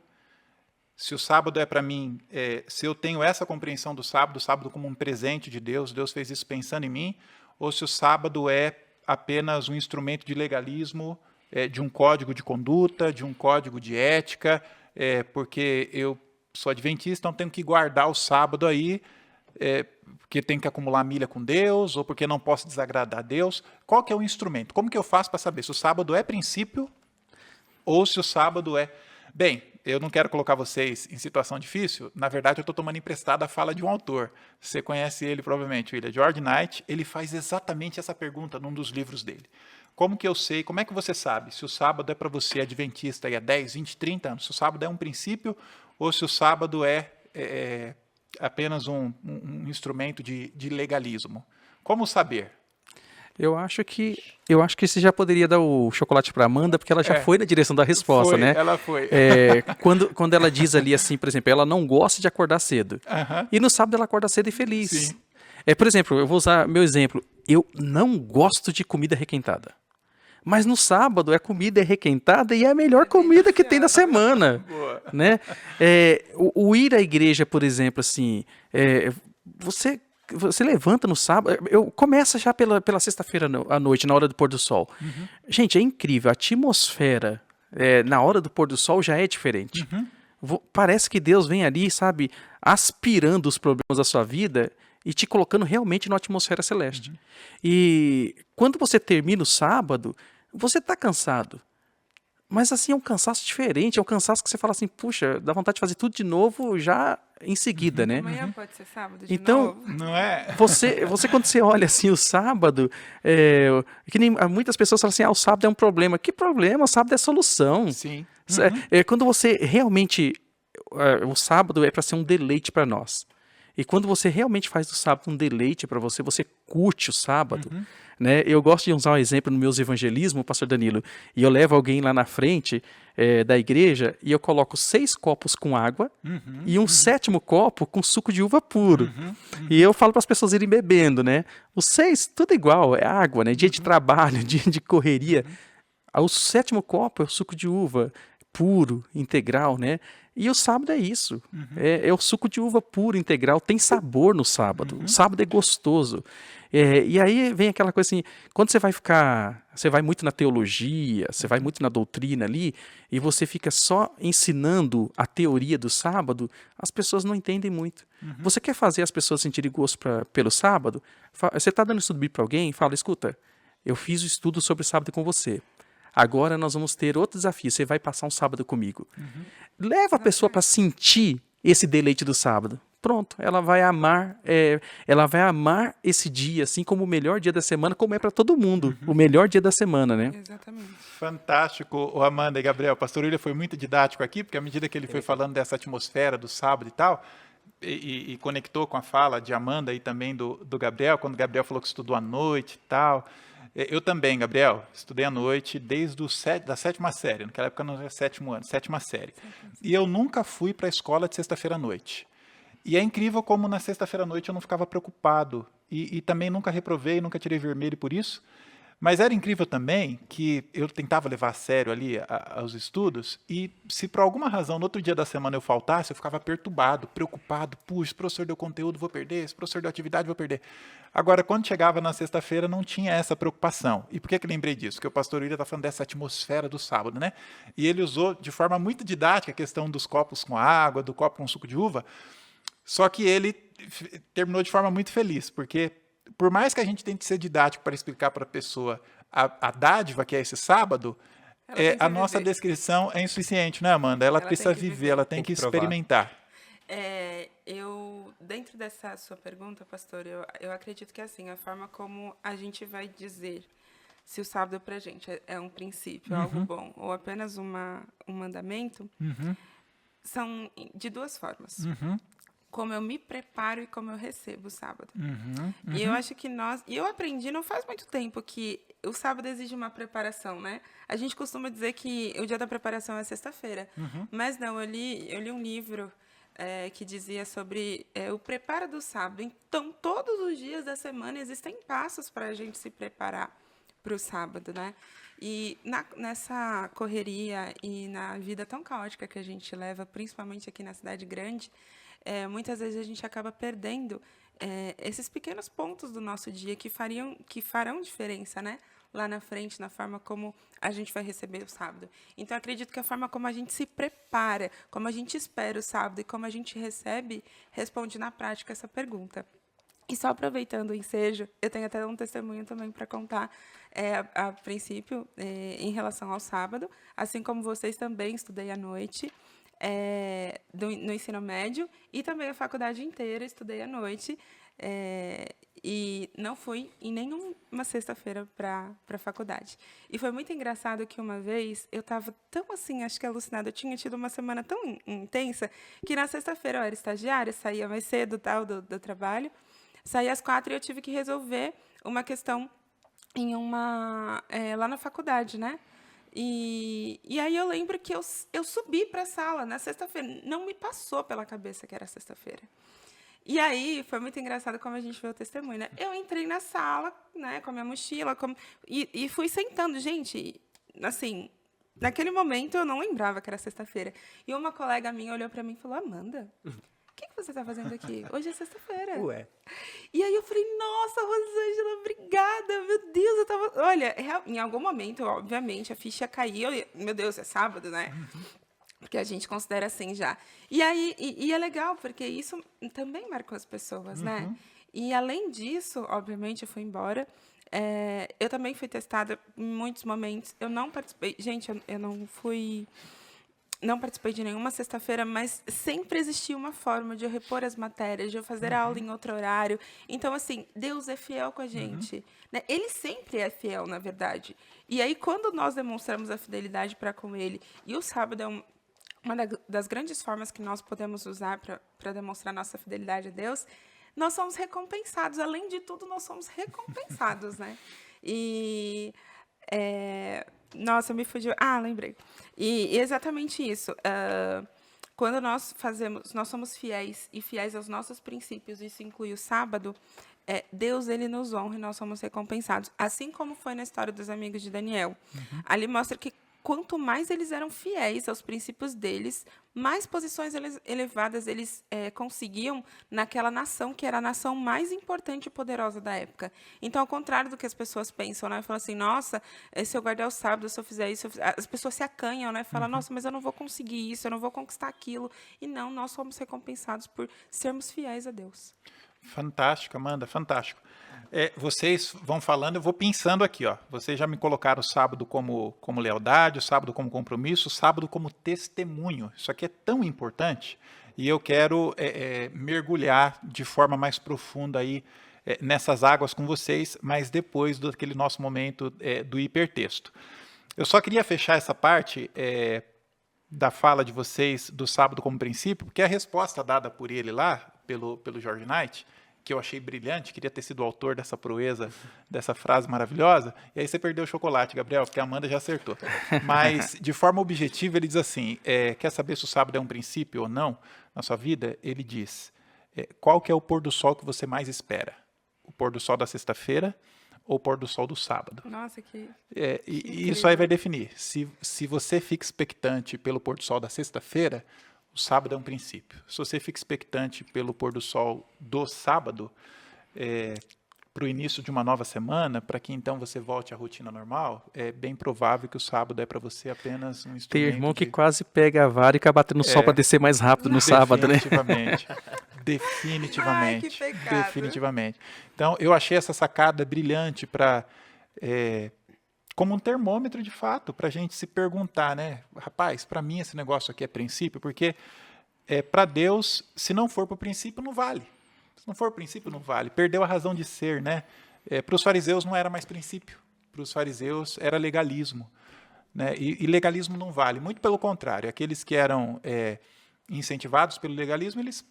se o sábado é para mim, se eu tenho essa compreensão do sábado como um presente de Deus, Deus fez isso pensando em mim, ou se o sábado é apenas um instrumento de legalismo, de um código de conduta, de um código de ética, porque eu sou adventista, então tenho que guardar o sábado aí, porque tenho que acumular milha com Deus, ou porque não posso desagradar a Deus. Qual que é o instrumento? Como que eu faço para saber se o sábado é princípio ou se o sábado é... Bem, eu não quero colocar vocês em situação difícil, na verdade eu estou tomando emprestada a fala de um autor. Você conhece ele provavelmente, William George Knight, ele faz exatamente essa pergunta num dos livros dele. Como que eu sei, como é que você sabe se o sábado é para você adventista há 10, 20, 30 anos, se o sábado é um princípio ou se o sábado é apenas um instrumento de legalismo? Como saber? Eu acho que você já poderia dar o chocolate para Amanda, porque ela já foi na direção da resposta, né? Ela foi. Quando ela diz ali assim, por exemplo, ela não gosta de acordar cedo. E no sábado ela acorda cedo e feliz. Sim. Por exemplo, eu vou usar meu exemplo. Eu não gosto de comida requentada. Mas no sábado comida requentada e é a melhor comida que tem da semana. Boa. Né? O ir à igreja, por exemplo, assim, você levanta no sábado, começa já pela sexta-feira à noite, na hora do pôr do sol. Gente, é incrível, a atmosfera na hora do pôr do sol já é diferente. Parece que Deus vem ali, sabe, aspirando os problemas da sua vida e te colocando realmente numa atmosfera celeste. E quando você termina o sábado, você está cansado. Mas assim, é um cansaço diferente, é um cansaço que você fala assim, puxa, dá vontade de fazer tudo de novo já em seguida, né? Amanhã pode ser sábado de então, novo. Não é? Você quando você olha assim o sábado, que nem muitas pessoas falam assim, o sábado é um problema. Que problema? O sábado é solução. Sim. Quando você realmente, o sábado é para ser um deleite para nós. E quando você realmente faz do sábado um deleite para você, você curte o sábado, né? Eu gosto de usar um exemplo no meus evangelismos, pastor Danilo, e eu levo alguém lá na frente da igreja e eu coloco 6 copos com água e um 7º copo com suco de uva puro. E eu falo para as pessoas irem bebendo, né? Os 6, tudo igual, é água, né? Dia de trabalho, dia de correria. O 7º copo é o suco de uva puro, integral, né? E o sábado é isso. É o suco de uva puro, integral, tem sabor no sábado. O sábado é gostoso. E aí vem aquela coisa assim, quando você vai muito na teologia, você vai muito na doutrina ali, e você fica só ensinando a teoria do sábado, as pessoas não entendem muito. Você quer fazer as pessoas sentirem gosto pelo sábado? Você está dando estudo bíblico para alguém? Fala, escuta, eu fiz o estudo sobre o sábado com você. Agora nós vamos ter outro desafio. Você vai passar um sábado comigo. Leva a pessoa para sentir esse deleite do sábado. Pronto, ela vai amar esse dia, assim como o melhor dia da semana, como é para todo mundo, o melhor dia da semana, né? Exatamente. Fantástico, o Amanda e Gabriel. O pastor William foi muito didático aqui, porque à medida que ele foi falando dessa atmosfera do sábado e tal, e conectou com a fala de Amanda e também do Gabriel, quando o Gabriel falou que estudou à noite e tal. Eu também, Gabriel, estudei à noite desde da 7ª série, naquela época não era 7º ano, 7ª série. E eu nunca fui para a escola de sexta-feira à noite. E é incrível como na sexta-feira à noite eu não ficava preocupado. E também nunca reprovei, nunca tirei vermelho por isso. Mas era incrível também que eu tentava levar a sério ali os estudos e se por alguma razão no outro dia da semana eu faltasse, eu ficava perturbado, preocupado. Puxa, esse professor deu conteúdo, vou perder. Esse professor deu atividade, vou perder. Agora, quando chegava na sexta-feira, não tinha essa preocupação. E por que eu lembrei disso? Porque o pastor William está falando dessa atmosfera do sábado, né? E ele usou de forma muito didática a questão dos copos com água, do copo com suco de uva. Só que ele terminou de forma muito feliz, porque por mais que a gente tente ser didático para explicar para a pessoa a dádiva que é esse sábado, a nossa descrição é insuficiente, né, Amanda? Ela precisa viver, ela tem que experimentar. Dentro dessa sua pergunta, pastor, eu acredito que assim, a forma como a gente vai dizer se o sábado para a gente é um princípio, algo bom, ou apenas um mandamento, são de duas formas. Como eu me preparo e como eu recebo o sábado. E eu acho que eu aprendi não faz muito tempo que o sábado exige uma preparação, né? A gente costuma dizer que o dia da preparação é sexta-feira. Mas não, eu li um livro que dizia sobre o preparo do sábado. Então, todos os dias da semana existem passos para a gente se preparar para o sábado, né? E nessa correria e na vida tão caótica que a gente leva, principalmente aqui na cidade grande, muitas vezes a gente acaba perdendo esses pequenos pontos do nosso dia que farão diferença, né? Lá na frente, na forma como a gente vai receber o sábado. Então, acredito que a forma como a gente se prepara, como a gente espera o sábado e como a gente recebe, responde na prática essa pergunta. E só aproveitando o ensejo, eu tenho até um testemunho também para contar, a princípio, em relação ao sábado. Assim como vocês, também estudei à noite, no ensino médio, e também a faculdade inteira estudei à noite, e não fui em nenhuma sexta-feira para a faculdade. E foi muito engraçado que uma vez eu estava tão assim, acho que alucinada, eu tinha tido uma semana tão intensa, que na sexta-feira eu era estagiária, saía mais cedo do trabalho, saía às 4 e eu tive que resolver uma questão lá na faculdade, né? E aí eu lembro que eu subi para a sala na sexta-feira. Não me passou pela cabeça que era sexta-feira. E aí foi muito engraçado como a gente vê o testemunho, né? Eu entrei na sala, né, com a minha mochila, e fui sentando. Gente, assim, naquele momento eu não lembrava que era sexta-feira. E uma colega minha olhou para mim e falou: Amanda, o que você está fazendo aqui? Hoje é sexta-feira. Ué. E aí eu falei: nossa, Rosângela, obrigada, meu Deus, eu tava... Olha, em algum momento, obviamente, a ficha caiu. Meu Deus, é sábado, né? Porque a gente considera assim já. E aí, é legal, porque isso também marcou as pessoas, né? E além disso, obviamente, eu fui embora. Eu também fui testada em muitos momentos. Eu não participei... Gente, eu não participei de nenhuma sexta-feira, mas sempre existia uma forma de eu repor as matérias, de eu fazer a aula em outro horário. Então, assim, Deus é fiel com a gente, né? Ele sempre é fiel, na verdade. E aí, quando nós demonstramos a fidelidade para com Ele, e o sábado é uma das grandes formas que nós podemos usar para demonstrar nossa fidelidade a Deus, nós somos recompensados. Além de tudo, nós somos recompensados, né? E... Nossa, me fugiu. Lembrei. E exatamente isso. Quando nós somos fiéis e fiéis aos nossos princípios, isso inclui o sábado, Deus, ele nos honra e nós somos recompensados. Assim como foi na história dos amigos de Daniel. Ali mostra que quanto mais eles eram fiéis aos princípios deles, mais posições elevadas eles conseguiam naquela nação, que era a nação mais importante e poderosa da época. Então, ao contrário do que as pessoas pensam, né? Falam assim, nossa, se eu guardar o sábado, se eu fizer isso... As pessoas se acanham, né? Falam, nossa, mas eu não vou conseguir isso, eu não vou conquistar aquilo. E não, nós somos recompensados por sermos fiéis a Deus. Fantástico, Amanda, fantástico. Vocês vão falando, eu vou pensando aqui, ó. Vocês já me colocaram o sábado como lealdade, o sábado como compromisso, o sábado como testemunho. Isso aqui é tão importante e eu quero mergulhar de forma mais profunda aí nessas águas com vocês, mas depois daquele nosso momento do hipertexto. Eu só queria fechar essa parte da fala de vocês do sábado como princípio, porque a resposta dada por ele lá, pelo George Knight, que eu achei brilhante, queria ter sido o autor dessa proeza, dessa frase maravilhosa, e aí você perdeu o chocolate, Gabriel, porque a Amanda já acertou. Mas, de forma objetiva, ele diz assim, quer saber se o sábado é um princípio ou não na sua vida? Ele diz, qual que é o pôr do sol que você mais espera? O pôr do sol da sexta-feira ou o pôr do sol do sábado? Nossa, que E isso aí vai definir. Se você fica expectante pelo pôr do sol da sexta-feira, o sábado é um princípio. Se você fica expectante pelo pôr do sol do sábado, para o início de uma nova semana, para que então você volte à rotina normal, é bem provável que o sábado é para você apenas um instrumento. Tem irmão que quase pega a vara e acaba batendo no sol para descer mais rápido no sábado, né? Definitivamente. Ai, que pecado. Definitivamente. Então, eu achei essa sacada brilhante para... como um termômetro, de fato, para a gente se perguntar, né? Rapaz, para mim esse negócio aqui é princípio, porque para Deus, se não for para o princípio, não vale. Se não for o princípio, não vale. Perdeu a razão de ser, né? Para os fariseus não era mais princípio. Para os fariseus era legalismo. Né? E legalismo não vale. Muito pelo contrário. Aqueles que eram incentivados pelo legalismo, eles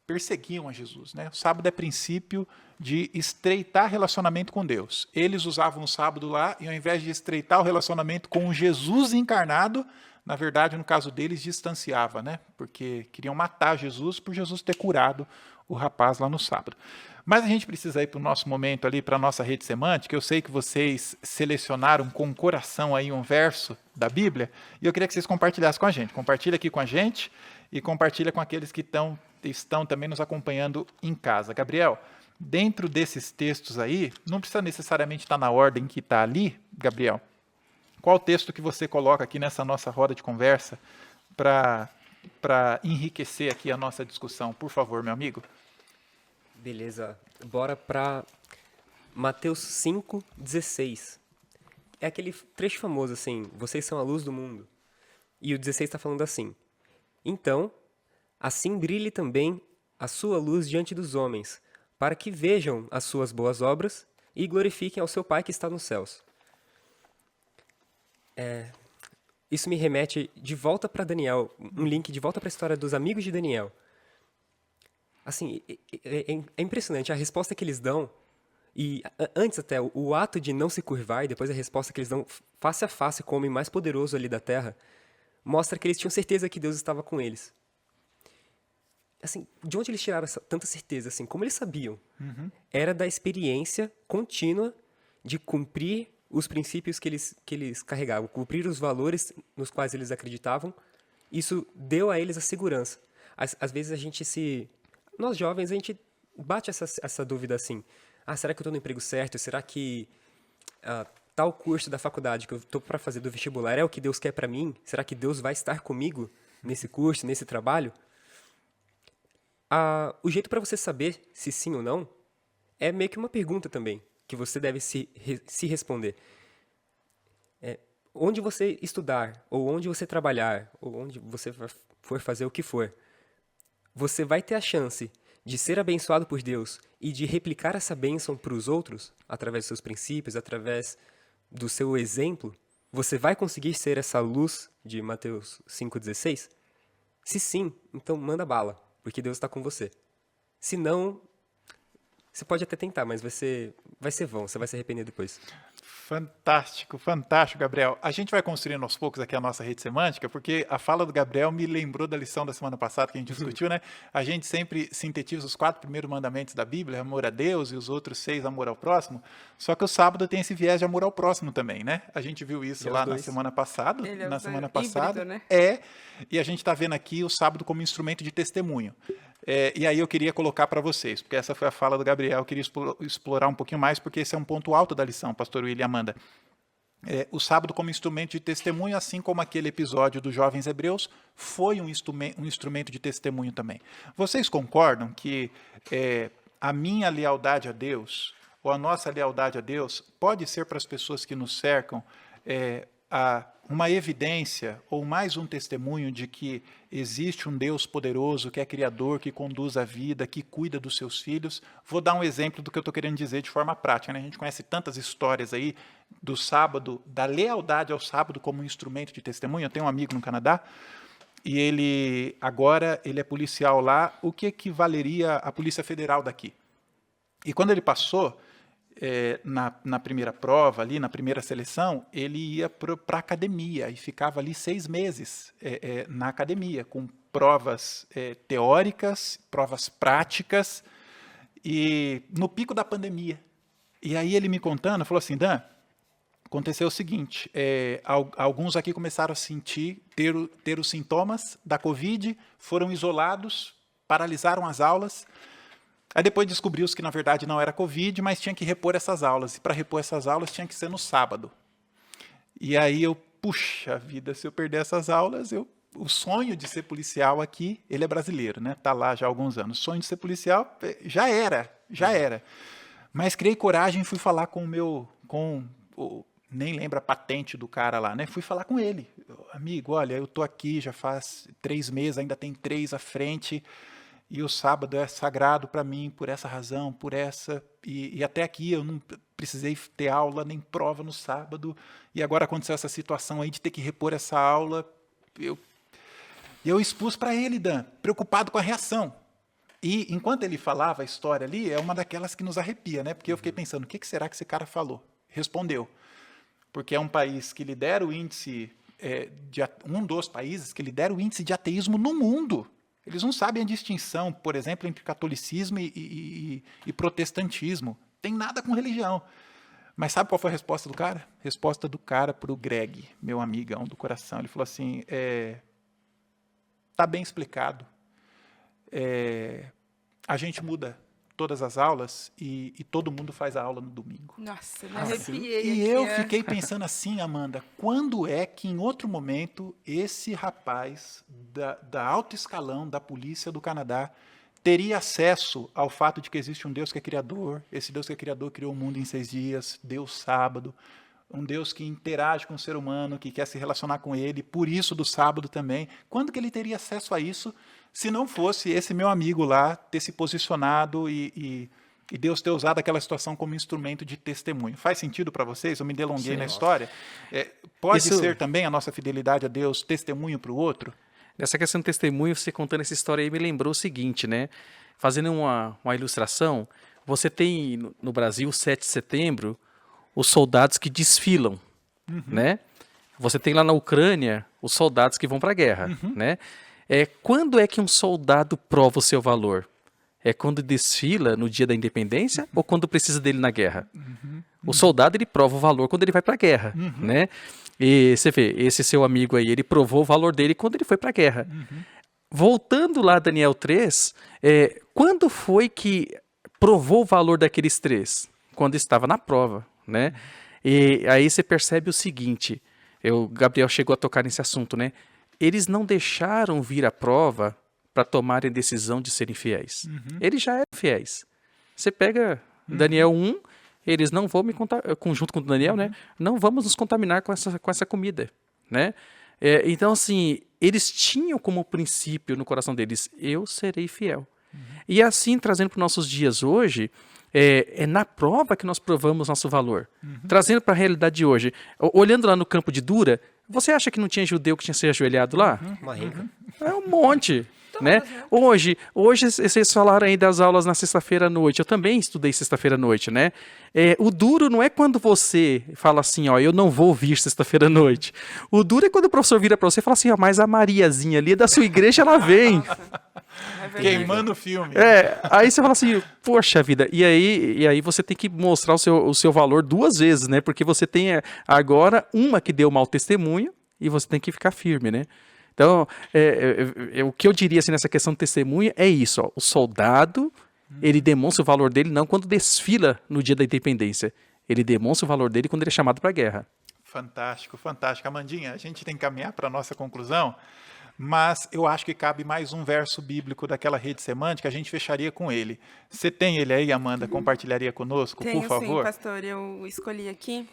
perseguiam a Jesus. Né? O sábado é princípio de estreitar relacionamento com Deus. Eles usavam o sábado lá e, ao invés de estreitar o relacionamento com o Jesus encarnado, na verdade, no caso deles, distanciava, né? Porque queriam matar Jesus por Jesus ter curado o rapaz lá no sábado. Mas a gente precisa ir para o nosso momento ali, para a nossa rede semântica. Eu sei que vocês selecionaram com o coração aí um verso da Bíblia e eu queria que vocês compartilhassem com a gente. Compartilha aqui com a gente e compartilha com aqueles que estão também nos acompanhando em casa. Gabriel, dentro desses textos aí, não precisa necessariamente estar na ordem que está ali, Gabriel. Qual o texto que você coloca aqui nessa nossa roda de conversa para enriquecer aqui a nossa discussão? Por favor, meu amigo. Beleza, bora para Mateus 5:16. É aquele trecho famoso assim, vocês são a luz do mundo. E o 16 está falando assim, então, assim brilhe também a sua luz diante dos homens, para que vejam as suas boas obras e glorifiquem ao seu Pai que está nos céus. Isso me remete de volta para Daniel, um link de volta para a história dos amigos de Daniel. Assim, é impressionante a resposta que eles dão, e antes até, o ato de não se curvar e depois a resposta que eles dão face a face com o homem mais poderoso ali da Terra, mostra que eles tinham certeza que Deus estava com eles. Assim, de onde eles tiraram tanta certeza? Assim, como eles sabiam? Era da experiência contínua de cumprir os princípios que eles carregavam, cumprir os valores nos quais eles acreditavam. Isso deu a eles a segurança. Às vezes nós jovens, a gente bate essa dúvida assim, será que eu estou no emprego certo? Será que tal curso da faculdade que eu estou para fazer do vestibular é o que Deus quer para mim? Será que Deus vai estar comigo nesse curso, nesse trabalho? O jeito para você saber se sim ou não é meio que uma pergunta também, que você deve se responder. Onde você estudar, ou onde você trabalhar, ou onde você for fazer o que for, você vai ter a chance de ser abençoado por Deus e de replicar essa bênção para os outros, através dos seus princípios, através do seu exemplo? Você vai conseguir ser essa luz de Mateus 5,16? Se sim, então manda bala, porque Deus está com você. Se não, você pode até tentar, mas vai ser vão, você vai se arrepender depois. Fantástico, fantástico, Gabriel. A gente vai construindo aos poucos aqui a nossa rede semântica, porque a fala do Gabriel me lembrou da lição da semana passada que a gente discutiu, né? A gente sempre sintetiza os 4 primeiros mandamentos da Bíblia, amor a Deus, e os outros 6, amor ao próximo. Só que o sábado tem esse viés de amor ao próximo também, né? A gente viu isso lá na semana passada. Ele é Na semana passada. híbrido, né? E a gente está vendo aqui o sábado como instrumento de testemunho. E aí eu queria colocar para vocês, porque essa foi a fala do Gabriel, eu queria explorar um pouquinho mais, porque esse é um ponto alto da lição, pastor William e Amanda. O sábado como instrumento de testemunho, assim como aquele episódio dos jovens hebreus, foi um instrumento de testemunho também. Vocês concordam que a minha lealdade a Deus, ou a nossa lealdade a Deus, pode ser para as pessoas que nos cercam uma evidência ou mais um testemunho de que existe um Deus poderoso, que é criador, que conduz a vida, que cuida dos seus filhos? Vou dar um exemplo do que eu estou querendo dizer de forma prática, né? A gente conhece tantas histórias aí do sábado, da lealdade ao sábado como um instrumento de testemunho. Eu tenho um amigo no Canadá e ele é policial lá, o que equivaleria à Polícia Federal daqui. E quando ele passou na primeira prova, ali na primeira seleção, ele ia para a academia e ficava ali 6 meses na academia, com provas teóricas, provas práticas, e no pico da pandemia. E aí ele me contando, falou assim, Dan, aconteceu o seguinte, alguns aqui começaram a ter os sintomas da Covid, foram isolados, paralisaram as aulas. Aí depois descobriu-se que, na verdade, não era Covid, mas tinha que repor essas aulas. E para repor essas aulas tinha que ser no sábado. E aí eu, puxa vida, se eu perder essas aulas, o sonho de ser policial aqui, ele é brasileiro, né? Está lá já há alguns anos. O sonho de ser policial já era. Mas criei coragem e fui falar nem lembro a patente do cara lá, né? Fui falar com ele. Amigo, olha, eu estou aqui já faz 3 meses, ainda tem 3 à frente. E o sábado é sagrado para mim por essa razão, por essa. E até aqui eu não precisei ter aula nem prova no sábado. E agora aconteceu essa situação aí de ter que repor essa aula. Eu expus para ele, Dan, preocupado com a reação. E enquanto ele falava a história ali, é uma daquelas que nos arrepia, né? Porque eu fiquei pensando, o que será que esse cara falou? Respondeu. Porque é um país que lidera o índice, um dos países que lidera o índice de ateísmo no mundo. Eles não sabem a distinção, por exemplo, entre catolicismo e protestantismo. Tem nada com religião. Mas sabe qual foi a resposta do cara? A resposta do cara para o Greg, meu amigão do coração. Ele falou assim, tá bem explicado. A gente muda todas as aulas e todo mundo faz a aula no domingo. Nossa, me arrepiei. E eu fiquei pensando assim, Amanda, quando é que em outro momento esse rapaz da alto escalão da polícia do Canadá teria acesso ao fato de que existe um Deus que é criador, esse Deus que é criador criou o mundo em 6 dias, Deus sábado, um Deus que interage com o ser humano, que quer se relacionar com ele, por isso do sábado também. Quando que ele teria acesso a isso se não fosse esse meu amigo lá ter se posicionado e Deus ter usado aquela situação como instrumento de testemunho? Faz sentido para vocês? Eu me delonguei na história. Pode ser também a nossa fidelidade a Deus testemunho para o outro? Nessa questão de testemunho, você contando essa história aí me lembrou o seguinte, né? Fazendo uma ilustração, você tem no Brasil, 7 de setembro, os soldados que desfilam, né? Você tem lá na Ucrânia os soldados que vão para a guerra, né? Quando é que um soldado prova o seu valor? É quando desfila no dia da independência ou quando precisa dele na guerra? O soldado, ele prova o valor quando ele vai para a guerra, né? E você vê, esse seu amigo aí, ele provou o valor dele quando ele foi para a guerra. Voltando lá a Daniel 3, quando foi que provou o valor daqueles 3? Quando estava na prova, né? E aí você percebe o seguinte, o Gabriel chegou a tocar nesse assunto, né? Eles não deixaram vir a prova para tomarem a decisão de serem fiéis. Eles já eram fiéis. Você pega Daniel 1, eles não vão junto com o Daniel, né? Não vamos nos contaminar com essa comida, né? Então, assim, eles tinham como princípio no coração deles, eu serei fiel. E assim, trazendo para os nossos dias hoje, é na prova que nós provamos nosso valor. Trazendo para a realidade de hoje. Olhando lá no campo de Dura, você acha que não tinha judeu que tinha se ajoelhado lá? Uma renca. É um monte. né? né? Hoje vocês falaram aí das aulas na sexta-feira à noite. Eu também estudei sexta-feira à noite, né? O duro não é quando você fala assim, ó, eu não vou vir sexta-feira à noite. O duro é quando o professor vira para você e fala assim, ó, mas a Mariazinha ali é da sua igreja, ela vem. Nossa, é verdade. Queimando o filme. Aí você fala assim, poxa vida, e aí você tem que mostrar o seu valor duas vezes, né? Porque você tem agora uma que deu mau testemunho e você tem que ficar firme, né? Então, o que eu diria assim, nessa questão de testemunho é isso, ó, o soldado, ele demonstra o valor dele não quando desfila no dia da independência, ele demonstra o valor dele quando ele é chamado para a guerra. Fantástico, fantástico. Amandinha, a gente tem que caminhar para a nossa conclusão, mas eu acho que cabe mais um verso bíblico daquela rede semântica, a gente fecharia com ele. Você tem ele aí, Amanda? Compartilharia conosco, Tenho por favor? sim, pastor. Eu escolhi aqui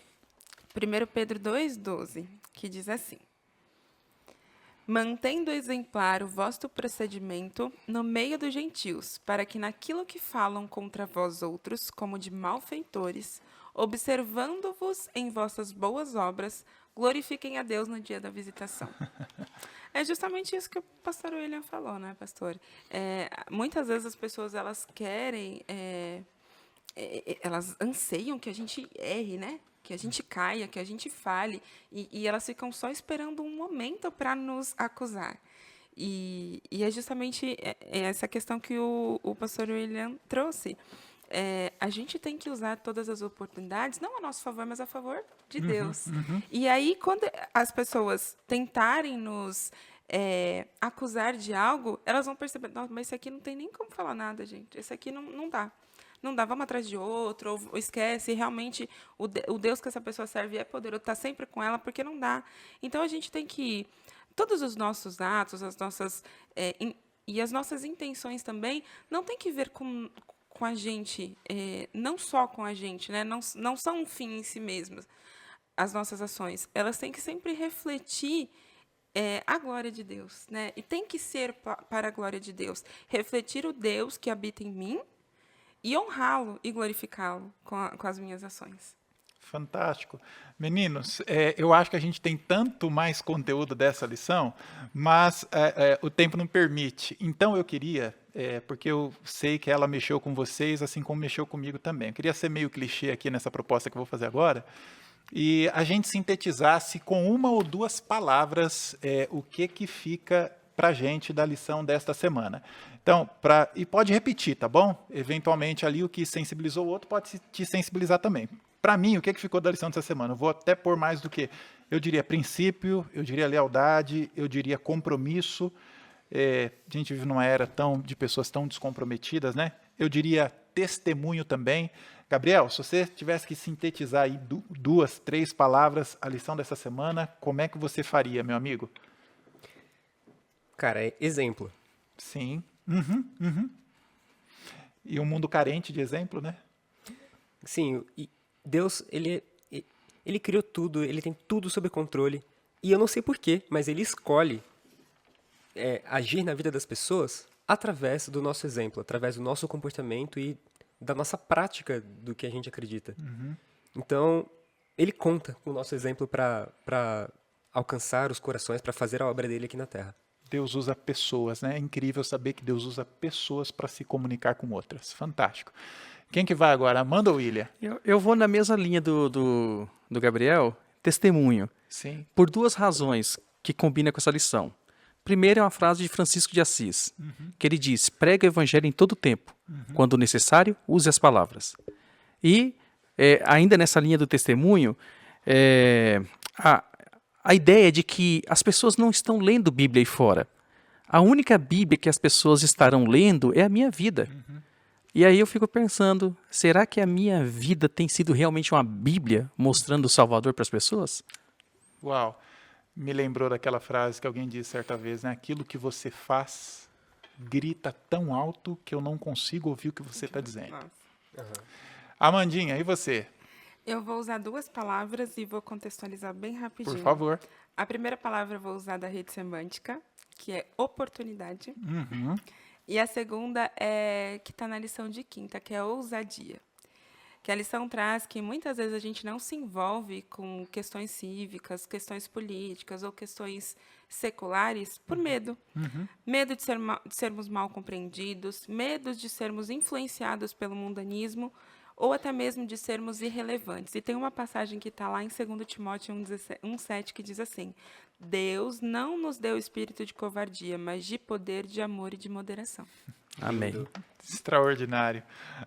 1 Pedro 2,12, que diz assim: mantendo exemplar o vosso procedimento no meio dos gentios, para que naquilo que falam contra vós outros, como de malfeitores, observando-vos em vossas boas obras, glorifiquem a Deus no dia da visitação. É justamente isso que o pastor William falou, né, pastor? Muitas vezes as pessoas, elas querem, elas anseiam que a gente erre, né? Que a gente caia, que a gente fale, e elas ficam só esperando um momento para nos acusar. E é justamente essa questão que o pastor William trouxe. A gente tem que usar todas as oportunidades, não a nosso favor, mas a favor de Deus. E aí, quando as pessoas tentarem nos acusar de algo, elas vão perceber, nossa, mas esse aqui não tem nem como falar nada, gente. Esse aqui não dá. Não dá, vamos atrás de outro, ou esquece, realmente o Deus que essa pessoa serve é poderoso, está sempre com ela, porque não dá. Então, a gente tem que, todos os nossos atos, as nossas, e as nossas intenções também, não tem que ver com a gente, não só com a gente, né? Não são um fim em si mesmas, as nossas ações. Elas têm que sempre refletir a glória de Deus, né? E tem que ser para a glória de Deus. Refletir o Deus que habita em mim, e honrá-lo e glorificá-lo com as minhas ações. Fantástico. Meninos, eu acho que a gente tem tanto mais conteúdo dessa lição, mas o tempo não permite. Então eu queria, porque eu sei que ela mexeu com vocês, assim como mexeu comigo também. Eu queria ser meio clichê aqui nessa proposta que eu vou fazer agora, e a gente sintetizasse com uma ou duas palavras o que fica para a gente da lição desta semana. Então, e pode repetir, tá bom? Eventualmente ali o que sensibilizou o outro pode te sensibilizar também. Para mim, o que ficou da lição dessa semana? Eu vou até pôr mais do que, eu diria princípio, eu diria lealdade, eu diria compromisso. A gente vive numa era de pessoas tão descomprometidas, né? Eu diria testemunho também. Gabriel, se você tivesse que sintetizar aí 2, 3 palavras a lição dessa semana, como é que você faria, meu amigo? Cara, exemplo. Sim. E um mundo carente de exemplo, né? Sim, e Deus, ele criou tudo, ele tem tudo sob controle. E eu não sei porquê, mas ele escolhe agir na vida das pessoas através do nosso exemplo, através do nosso comportamento e da nossa prática do que a gente acredita. Então, ele conta com o nosso exemplo para alcançar os corações, para fazer a obra dele aqui na Terra. Deus usa pessoas, né? É incrível saber que Deus usa pessoas para se comunicar com outras. Fantástico. Quem que vai agora? Amanda ou William? Eu vou na mesma linha do Gabriel, testemunho. Sim. Por 2 razões que combinam com essa lição. Primeiro é uma frase de Francisco de Assis, que ele diz, prega o evangelho em todo tempo, quando necessário, use as palavras. E, ainda nessa linha do testemunho, a ideia de que as pessoas não estão lendo Bíblia aí fora. A única Bíblia que as pessoas estarão lendo é a minha vida. E aí eu fico pensando, será que a minha vida tem sido realmente uma Bíblia mostrando o Salvador para as pessoas? Uau. Me lembrou daquela frase que alguém disse certa vez, né? Aquilo que você faz grita tão alto que eu não consigo ouvir o que você está dizendo. Amandinha, e você? Eu vou usar 2 palavras e vou contextualizar bem rapidinho. Por favor. A primeira palavra eu vou usar da rede semântica, que é oportunidade. E a segunda que está na lição de quinta, que é ousadia. Que a lição traz que muitas vezes a gente não se envolve com questões cívicas, questões políticas ou questões seculares por medo. Medo de sermos mal compreendidos, medo de sermos influenciados pelo mundanismo ou até mesmo de sermos irrelevantes. E tem uma passagem que está lá em 2 Timóteo 1,7 que diz assim: Deus não nos deu espírito de covardia, mas de poder, de amor e de moderação. Amém. Extraordinário.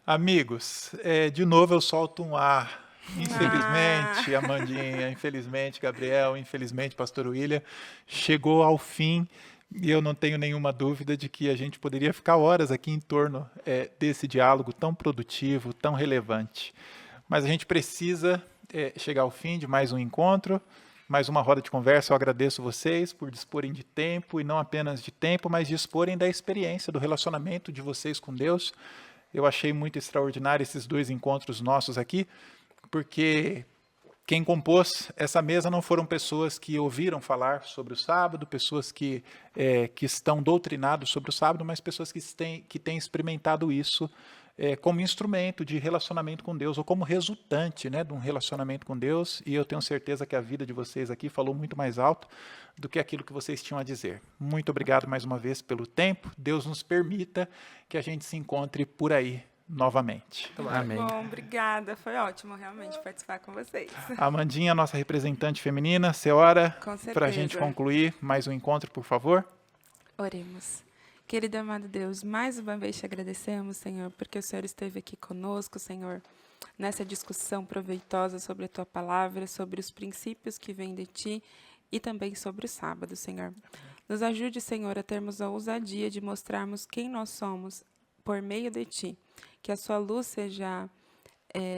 Amigos, de novo eu solto um ar. Infelizmente, Amandinha, infelizmente, Gabriel, infelizmente, Pastor William, chegou ao fim e eu não tenho nenhuma dúvida de que a gente poderia ficar horas aqui em torno desse diálogo tão produtivo, tão relevante. Mas a gente precisa chegar ao fim de mais um encontro, mais uma roda de conversa. Eu agradeço vocês por disporem de tempo, e não apenas de tempo, mas disporem da experiência, do relacionamento de vocês com Deus. Eu achei muito extraordinário esses 2 encontros nossos aqui, porque quem compôs essa mesa não foram pessoas que ouviram falar sobre o sábado, pessoas que estão doutrinados sobre o sábado, mas pessoas que têm experimentado isso como instrumento de relacionamento com Deus, ou como resultante, né, de um relacionamento com Deus, e eu tenho certeza que a vida de vocês aqui falou muito mais alto do que aquilo que vocês tinham a dizer. Muito obrigado mais uma vez pelo tempo. Deus nos permita que a gente se encontre por aí novamente. Amém. Bom, obrigada. Foi ótimo realmente participar com vocês. Amandinha, nossa representante feminina, você ora Com certeza. para a gente concluir mais um encontro, por favor? Oremos. Querido e amado Deus, mais uma vez te agradecemos, Senhor, porque o Senhor esteve aqui conosco, Senhor, nessa discussão proveitosa sobre a Tua palavra, sobre os princípios que vêm de Ti e também sobre o sábado, Senhor. Nos ajude, Senhor, a termos a ousadia de mostrarmos quem nós somos por meio de Ti, que a Sua luz seja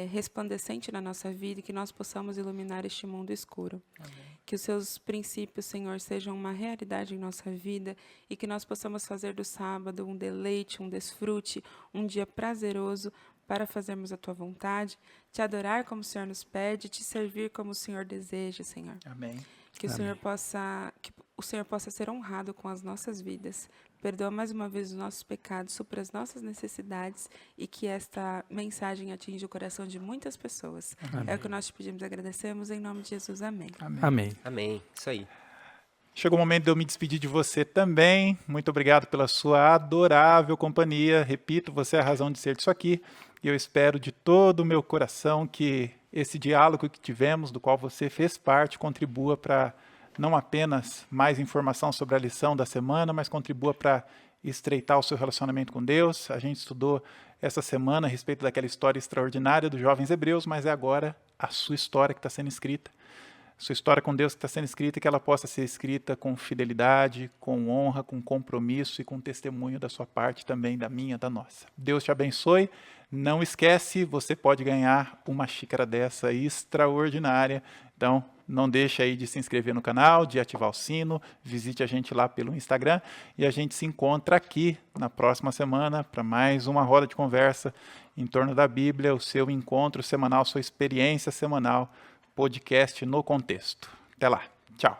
resplandecente na nossa vida e que nós possamos iluminar este mundo escuro. Amém. Que os Seus princípios, Senhor, sejam uma realidade em nossa vida e que nós possamos fazer do sábado um deleite, um desfrute, um dia prazeroso para fazermos a Tua vontade, Te adorar como o Senhor nos pede, Te servir como o Senhor deseja, Senhor. Amém. Que o Senhor possa ser honrado com as nossas vidas. Perdoa mais uma vez os nossos pecados, supra as nossas necessidades e que esta mensagem atinja o coração de muitas pessoas. Amém. É o que nós te pedimos e agradecemos em nome de Jesus. Amém. Amém. Amém. Amém. Isso aí. Chegou o momento de eu me despedir de você também. Muito obrigado pela sua adorável companhia. Repito, você é a razão de ser disso aqui. E eu espero de todo o meu coração que esse diálogo que tivemos, do qual você fez parte, contribua para não apenas mais informação sobre a lição da semana, mas contribua para estreitar o seu relacionamento com Deus. A gente estudou essa semana a respeito daquela história extraordinária dos jovens hebreus, mas é agora a sua história que está sendo escrita. Sua história com Deus que está sendo escrita, e que ela possa ser escrita com fidelidade, com honra, com compromisso e com testemunho da sua parte também, da minha, da nossa. Deus te abençoe. Não esquece, você pode ganhar uma xícara dessa extraordinária. Então, não deixe aí de se inscrever no canal, de ativar o sino, visite a gente lá pelo Instagram e a gente se encontra aqui na próxima semana para mais uma roda de conversa em torno da Bíblia, o seu encontro semanal, sua experiência semanal, podcast no contexto. Até lá. Tchau.